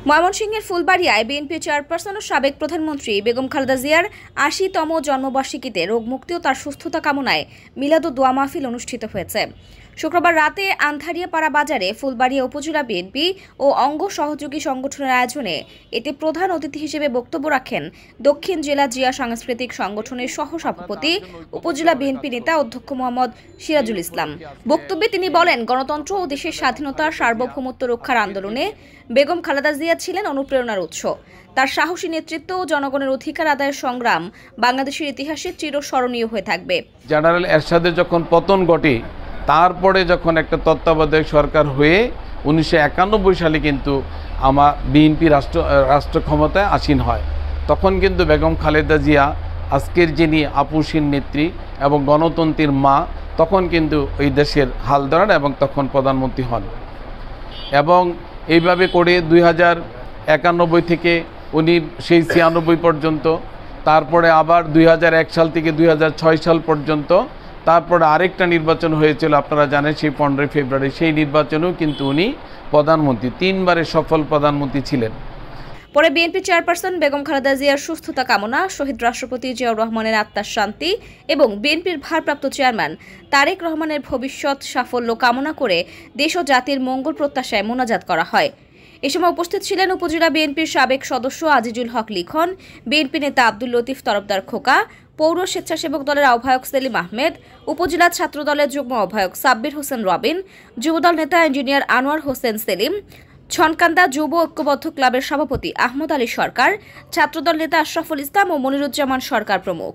ময়মনসিংহের ফুলবাড়িয়ায় BNP chairperson ও সাবেক প্রধানমন্ত্রী বেগম খালেদা জিয়ার ৮০তম জন্মবার্ষিকীতে রোগমুক্তি ও তার সুস্থতা কামনায় মিলাদ ও দোয়া মাহফিল অনুষ্ঠিত হয়েছে। শুক্রবার রাতে আন্ধারিয়াপাড়া বাজারে ফুলবাড়িয়া উপজেলা বিএনপি ও অঙ্গ সহযোগী সংগঠনের আয়োজনে এতে প্রধান অতিথি হিসেবে বক্তব্য রাখেন দক্ষিণ জেলা জিয়া সাংস্কৃতিক সংগঠনের সহসভাপতি উপজেলা বিএনপি নেতা অধ্যক্ষ মোহাম্মদ সিরাজুল ইসলাম। বক্তব্যে তিনি বলেন, গণতন্ত্র ও দেশের স্বাধীনতার সার্বভৌমত্ব রক্ষার আন্দোলনে বেগম খালেদা জিয়া ছিলেন অনুপ্রেরণার উৎস। তার সাহসী নেতৃত্ব ও জনগণের অধিকার আদায়ের সংগ্রাম বাংলাদেশের ইতিহাসে চিরস্মরণীয় হয়ে থাকবে। জেনারেল এরশাদের যখন পতন ঘটে, তারপরে যখন একটা তত্ত্বাবধায়ক সরকার হয়ে 1991 সালে কিন্তু বিএনপি রাষ্ট্র ক্ষমতায় আসীন হয়, তখন কিন্তু বেগম খালেদা জিয়া আজকের যিনি আপুসীন নেত্রী এবং গণতন্ত্রের মা, তখন কিন্তু এই দেশের হাল ধরেন এবং তখন প্রধানমন্ত্রী হন। এবং এইভাবে করে 2091 থেকে উনি সেই 96 পর্যন্ত, তারপরে আবার 2001 সাল থেকে 2006 সাল পর্যন্ত, তারপরে আরেকটা নির্বাচন হয়েছিল আপনারা জানেন, সেই 15 ফেব্রুয়ারি। সেই নির্বাচনেও কিন্তু উনি প্রধানমন্ত্রী, 3বারের সফল প্রধানমন্ত্রী ছিলেন। পরে বিএনপি চেয়ারপারসন বেগম খালেদা জিয়ার সুস্থতা কামনা, শহীদ রাষ্ট্রপতি জিয়াউর রহমানের আত্মার শান্তি এবং বিএনপির ভারপ্রাপ্ত চেয়ারম্যান তারেক রহমানের ভবিষ্যৎ সাফল্য কামনা করে দেশ ও জাতির মঙ্গল প্রত্যাশায় মোনাজাত করা হয়। এ সময় উপস্থিত ছিলেন উপজেলা বিএনপির সাবেক সদস্য আজিজুল হক লিখন, বিএনপি নেতা আব্দুল লতিফ তরফদার খোকা, পৌর স্বেচ্ছাসেবক দলের আহ্বায়ক সেলিম আহমেদ, উপজেলা ছাত্র দলের যুগ্ম আহ্বায়ক সাব্বির হোসেন রবিন, যুবদল নেতা ইঞ্জিনিয়ার আনোয়ার হোসেন সেলিম, ছনকান্দা যুব ঐক্যবদ্ধ ক্লাবের সভাপতি আহমদ আলী সরকার, ছাত্রদল নেতা আশরাফুল ইসলাম ও মনিরুজ্জামান সরকার প্রমুখ।